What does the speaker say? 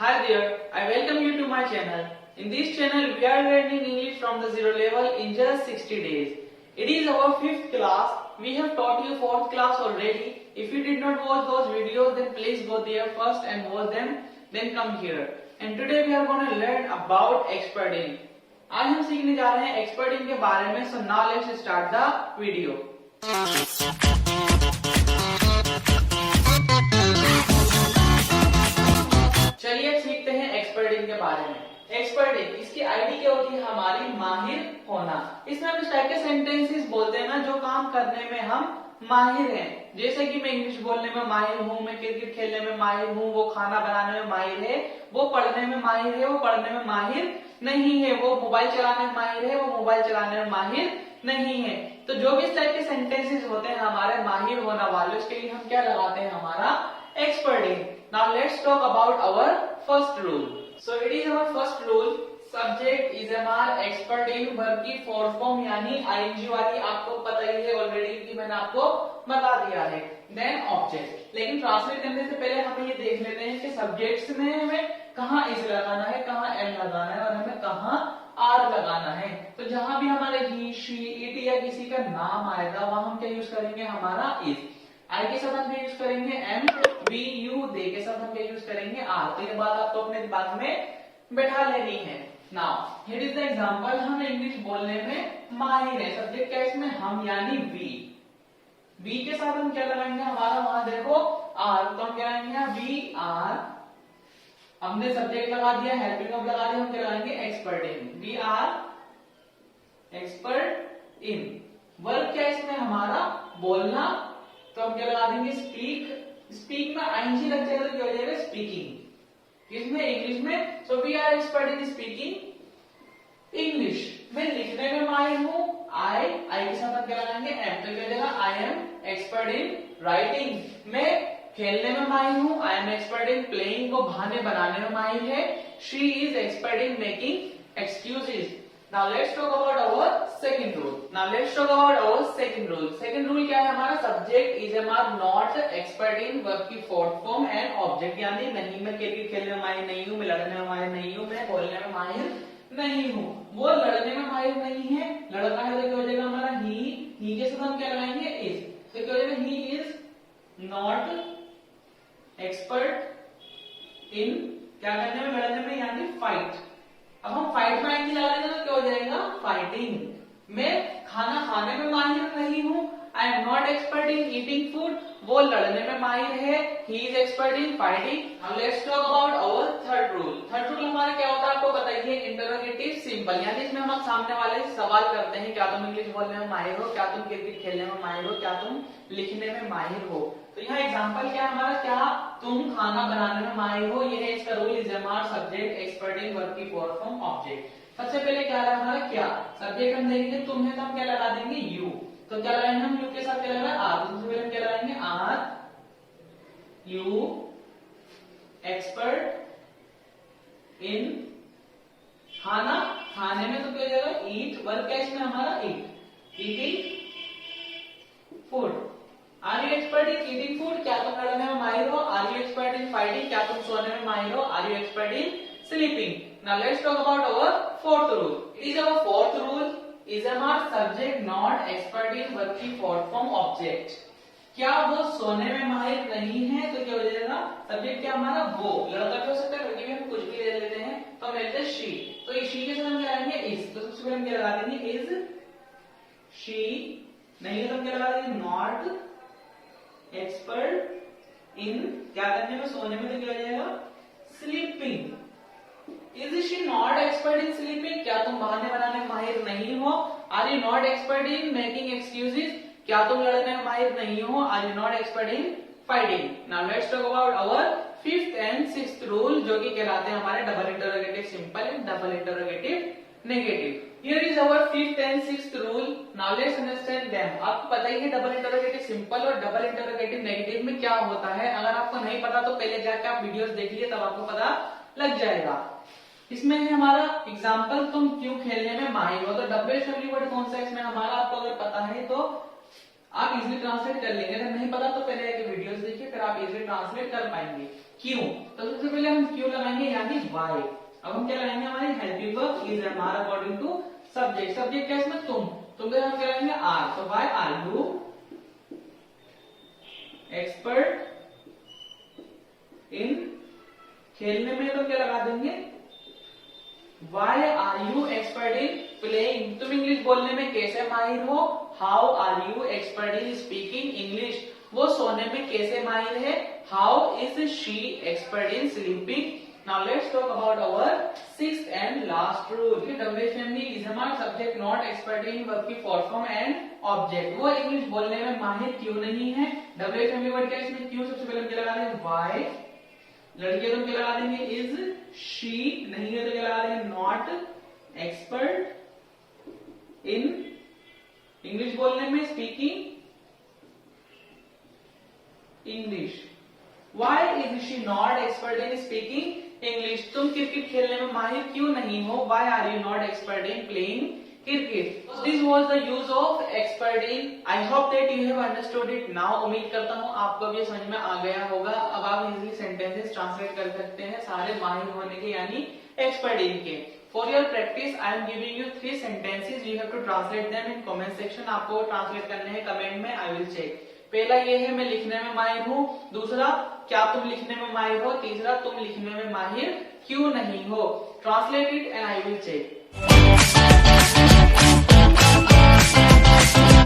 Hi there, I welcome you to my channel. In this channel, we are learning English from the zero level in just 60 days. It is our 5th class. We have taught you 4th class already. If you did not watch those videos, then please go there first and watch them, then come here. And today we are going to learn about experting. आज हम सीखने जा रहे हैं experting के बारे में. So now let's start the video. चलिए सीखते हैं एक्सपर्टिंग के बारे में. एक्सपर्टिंग, इसकी आईडी क्या होती है? हमारी माहिर होना. इसमें हम इस टाइप के सेंटेंसेस बोलते हैं ना जो काम करने में हम माहिर हैं. जैसे कि मैं इंग्लिश बोलने में माहिर हूँ, मैं क्रिकेट खेलने में माहिर हूँ, वो खाना बनाने में माहिर है, वो पढ़ने में माहिर है, वो पढ़ने में माहिर नहीं है, वो मोबाइल चलाने में माहिर है, वो मोबाइल चलाने में माहिर नहीं है. तो जो भी इस टाइप के सेंटेंसेस होते हैं हमारे माहिर होना वाले, उसके लिए हम क्या लगाते हैं? हमारा एक्सपर्टिंग. Now let's talk about our first rule. So it is our first rule. Subject is our expert in verb की fourth form यानी ing वाली आपको पता ही है ऑलरेडी कि मैंने आपको बता दिया है. Then object. लेकिन ट्रांसलेट करने से पहले हम ये देख लेते हैं कि सब्जेक्ट्स में हमें कहाँ is लगाना है, कहाँ am लगाना है और हमें कहाँ are लगाना है. तो जहां भी हमारे he, she, it या किसी का नाम आएगा वहां हम क्या यूज करेंगे? हमारा is. आई के साथ हम क्या यूज करेंगे? एम. वी, यू, दे के साथ हम क्या यूज करेंगे? आर. तो ये बात आपको अपने दिमाग में बैठा लेनी है. Now here is the example. हम इंग्लिश बोलने में माहिर है. सब्जेक्ट क्या इसमें? हम यानी वी. वी के साथ हम क्या लगाएंगे? हमारा वहां देखो आर. तो हम क्या लगाएंगे? We are. हमने सब्जेक्ट लगा दिया, हेल्पिंग वर्ब लगा दिया, हम क्या लगाएंगे? Expert in. We are expert in. Verb क्या इसमें? हमारा बोलना. तो हम क्या लगा देंगे? स्पीक. स्पीक में आईएनजी लग जाएगा तो क्या हो जाएगा? स्पीकिंग. इसमें इंग्लिश में. So we are expert in speaking English. मैं लिखने में माहिर हूं. आई के साथ हम क्या लगाएंगे? एम. तो क्या हो जाएगा? I am expert in writing. मैं खेलने में माहिर हूं. I am expert in playing. को बहाने बनाने में माहिर है. She is expert in making excuses. Now let's talk about our second rule. Second rule क्या है हमारा? Subject is not expert in verb की fourth form and object यानी नहीं, मैं क्रिकेट खेलने में माहिर नहीं हूँ, मैं लड़ने में माहिर नहीं हूँ, मैं बोलने में माहिर नहीं हूँ. वो लड़ने में माहिर नहीं है. लड़का है तो क्या हो जाएगा हमारा? ही के साथ हम क्या लगाएंगे? is. तो क्या हो जाएगा? he is not expert in क्या करने में? लड़ने में यानी fight. अब हम फाइट में आएंगे लगा देंगे तो क्या हो जाएगा? फाइटिंग. मैं खाना खाने में माहिर नहीं हूँ. I am not expert in eating food. वो लड़ने में माहिर है. He is expert in fighting. Now let's talk about our third rule. Third rule हमारा क्या होता है आपको बताइए? Interrogative simple. यानी इसमें हम सामने वाले से सवाल करते हैं, क्या तुम इंग्लिश बोलने में माहिर हो? क्या तुम क्रिकेट खेलने में माहिर हो? क्या तुम लिखने में माहिर हो? तो यहाँ एग्जाम्पल क्या है हमारा? क्या तुम खाना बनाने में माहिर हो? ये है इसका रूल. इज हमारा सब्जेक्ट एक्सपर्ट इन वर्ब की फोर्थ फॉर्म ऑब्जेक्ट. सबसे पहले क्या है हमारा? क्या. सब्जेक्ट हम देखेंगे तुम है तो हम क्या लगा देंगे? यू. तो क्या लगाएंगे हम? यू के साथ क्या लगाएंगे? आर. सबसे पहले हम क्या लगाएंगे? आर यू एक्सपर्ट इन खाना. खाने में तो क्या हो जाएगा? ईट. वर्ब क्या इसमें हमारा? Eat. Eating food. Are you expert in eating food? क्या तुम लड़ने में माहिर हो? Are you expert in fighting? क्या तुम सोने में माहिर हो? Are you expert in sleeping? Now let's talk about our fourth rule. It is our fourth rule. Is our subject not expert in verb की फोर्थ फॉर्म ऑब्जेक्ट. क्या वो सोने में माहिर नहीं है? तो क्या हो जाएगा? सब्जेक्ट क्या हमारा? वो. लड़का भी हो सकता है, लड़की भी हम कुछ भी ले लेते हैं. तो हम लेते हैं शी. तो शी के साथ हम क्या लगाएंगे? इज. तो सबसे पहले हम क्या लगा देंगे? Is she. नहीं तो हम क्या लगा देंगे? नॉट एक्सपर्ट इन क्या करने में? सोने में. तो क्या हो जाएगा? Sleeping. Is she not expert in sleeping? क्या तुम बहाने बनाने में माहिर नहीं हो? Are you not expert in making excuses? क्या तुम लड़ने में माहिर नहीं हो? Are you not expert in fighting? Now let's talk about our fifth and sixth rule जो कि कहलाते हैं हमारे double interrogative simple and double interrogative negative. Here is our fifth and sixth rule. Now let's understand them. आपको पता ही है double interrogative simple और double interrogative negative में क्या होता है. अगर आपको नहीं पता तो पहले जाके आप वीडियोस देखिए, तब आपको पता लग जाएगा. इसमें है हमारा एग्जाम्पल. तुम क्यों खेलने में माहिर हो? तो WHW वर्ड कौन सा है इसमें हमारा? आपको अगर पता है तो आप इजिली ट्रांसलेट कर लेंगे. अगर नहीं पता तो पहले वीडियोस देखिए, फिर आप इजिली ट्रांसलेट कर पाएंगे. क्यों, तो सबसे पहले हम क्यों लगाएंगे यानी वाई। अब हम क्या लगाएंगे, हमारी helping verb is am are according to subject. Subject क्या है इसमें, तुम क्या हम क्या लगाएंगे आर, तो why are you expert in, खेलने में तो क्या लगा देंगे why are you expert in playing, तुम इंग्लिश बोलने में कैसे माहिर हो, how are you expert in speaking English, वो सोने में कैसे माहिर है, how is she expert in sleeping. Now let's talk about our sixth and last rule. WH family is हमारा subject not expert in verb की फॉर फॉर्म एंड ऑब्जेक्ट, वो English बोलने में माहिर क्यों नहीं है। डब्ल्यूएच फैमिली वर्ड क्या है इसमें, क्यों सबसे पहले हम क्या लगा देंगे वाई, लड़की तो क्या लगा देंगे इज, शी नहीं है तो क्या लगा देंगे नॉट एक्सपर्ट इन इंग्लिश बोलने में, speaking English. Why is she not expert in speaking English, तुम क्रिकेट खेलने में माहिर क्यों नहीं हो, why are you not expert in playing cricket. This was the use of expert in. I hope that you have understood it now. उम्मीद करता हूँ आपको अब ये समझ में आ गया होगा। अब आप इजीली सेंटेंसेस ट्रांसलेट कर सकते हैं सारे माहिर होने के यानी एक्सपर्ट इन के। For your practice I am giving you 3 sentences, you have to translate them in comment section. आपको ट्रांसलेट करने हैं कमेंट में, आई विल चेक। पहला ये है मैं लिखने में माहिर हूँ, दूसरा क्या तुम लिखने में माहिर हो, तीसरा तुम लिखने में माहिर क्यों नहीं हो। Translate it and I will check.